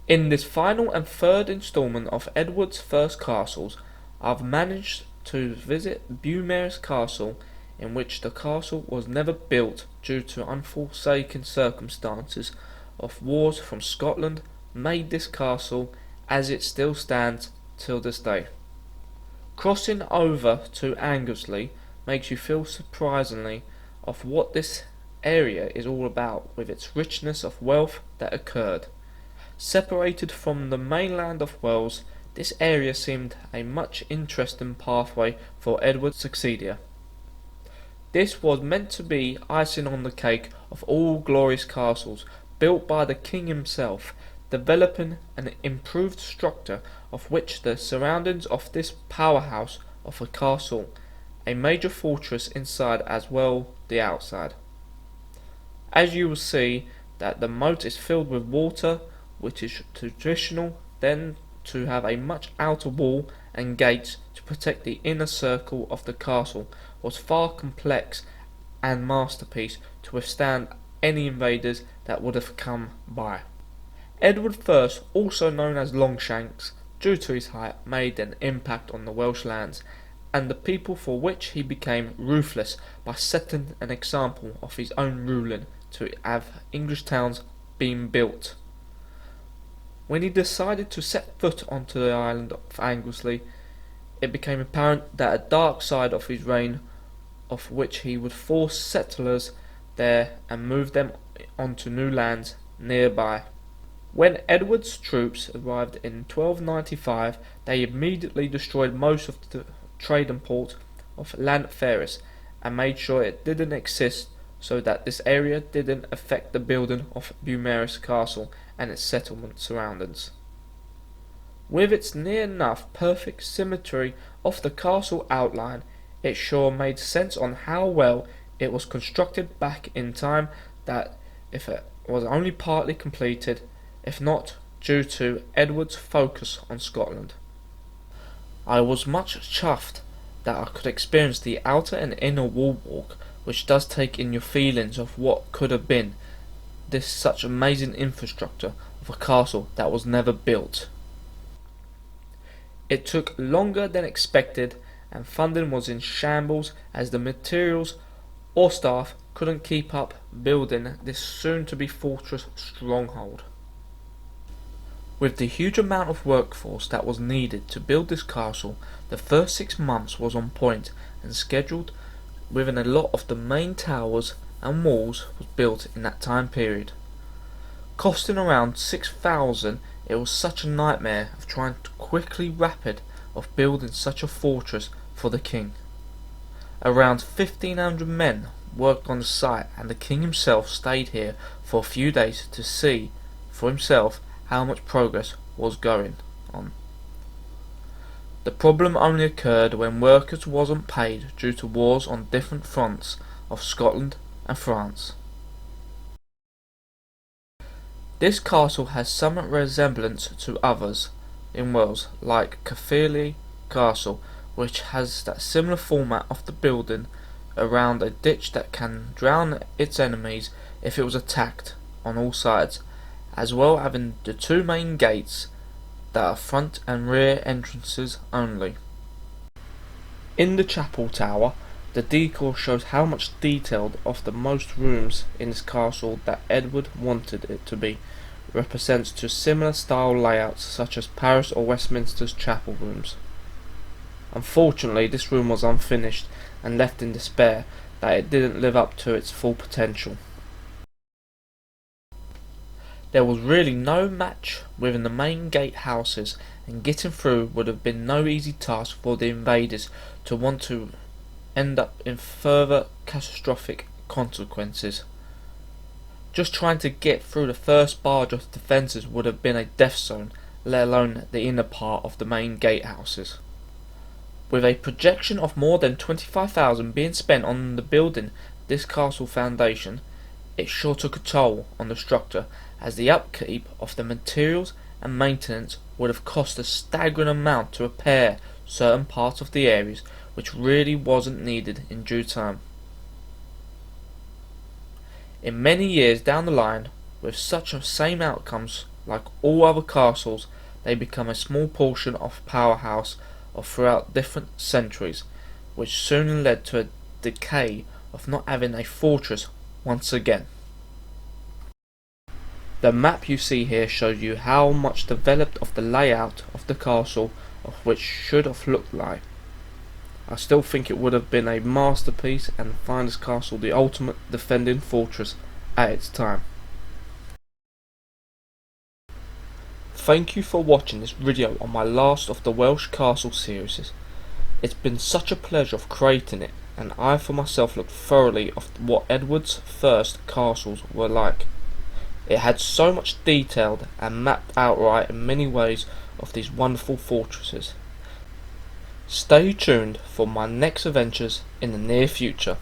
In this final and third instalment of Edward's First Castles, I've managed to visit Beaumaris Castle, in which the castle was never built due to unforeseen circumstances of wars from Scotland made this castle as it still stands till this day. Crossing over to Anglesy makes you feel surprisingly of what this area is all about, with its richness of wealth that occurred. Separated from the mainland of Wales, this area seemed a much interesting pathway for Edward's successor. This was meant to be icing on the cake of all glorious castles built by the king himself, developing an improved structure of which the surroundings of this powerhouse of a castle, a major fortress inside as well the outside. As you will see that the moat is filled with water, which is traditional, then to have a much outer wall and gates to protect the inner circle of the castle was far complex and masterpiece to withstand any invaders that would have come by. Edward I, also known as Longshanks, due to his height, made an impact on the Welsh lands and the people, for which he became ruthless by setting an example of his own ruling to have English towns being built. When he decided to set foot onto the island of Anglesy, it became apparent that a dark side of his reign, of which he would force settlers there and move them onto new lands nearby. When Edward's troops arrived in 1295, they immediately destroyed most of the trading port of Llanfaes and made sure it didn't exist, so that this area didn't affect the building of Beaumaris Castle and its settlement surroundings. With its near enough perfect symmetry of the castle outline, it sure made sense on how well it was constructed back in time, that if it was only partly completed, if not due to Edward's focus on Scotland. I was much chuffed that I could experience the outer and inner wall walk, which does take in your feelings of what could have been this such amazing infrastructure of a castle that was never built. It took longer than expected, and funding was in shambles as the materials or staff couldn't keep up building this soon-to-be fortress stronghold. With the huge amount of workforce that was needed to build this castle, the first 6 months was on point and scheduled, within a lot of the main towers and walls was built in that time period. Costing around 6,000, it was such a nightmare of trying to quickly rapid of building such a fortress for the king. Around 1,500 men worked on the site, and the king himself stayed here for a few days to see for himself how much progress was going on. The problem only occurred when workers wasn't paid due to wars on different fronts of Scotland and France. This castle has some resemblance to others in Wales, like Caerphilly Castle, which has that similar format of the building around a ditch that can drown its enemies if it was attacked on all sides, as well having the 2 main gates that are front and rear entrances only. In the chapel tower, the decor shows how much detailed of the most rooms in this castle that Edward wanted it to be, represents to similar style layouts such as Paris or Westminster's chapel rooms. Unfortunately, this room was unfinished and left in despair that it didn't live up to its full potential. There was really no match within the main gatehouses, and getting through would have been no easy task for the invaders to want to end up in further catastrophic consequences. Just trying to get through the first barrage of defences would have been a death zone, let alone the inner part of the main gatehouses. With a projection of more than 25,000 being spent on the building this castle foundation, it sure took a toll on the structure, as the upkeep of the materials and maintenance would have cost a staggering amount to repair certain parts of the areas which really wasn't needed in due time. In many years down the line, with such same outcomes Like all other castles, they become a small portion of powerhouse of throughout different centuries, which soon led to a decay of not having a fortress once again. The map you see here shows you how much developed of the layout of the castle of which should have looked like. I still think it would have been a masterpiece and find this castle the ultimate defending fortress at its time. Thank you for watching this video on my last of the Welsh castle series. It's been such a pleasure of creating it, and I for myself looked thoroughly at what Edward's first castles were like. It had so much detailed and mapped outright in many ways of these wonderful fortresses. Stay tuned for my next adventures in the near future.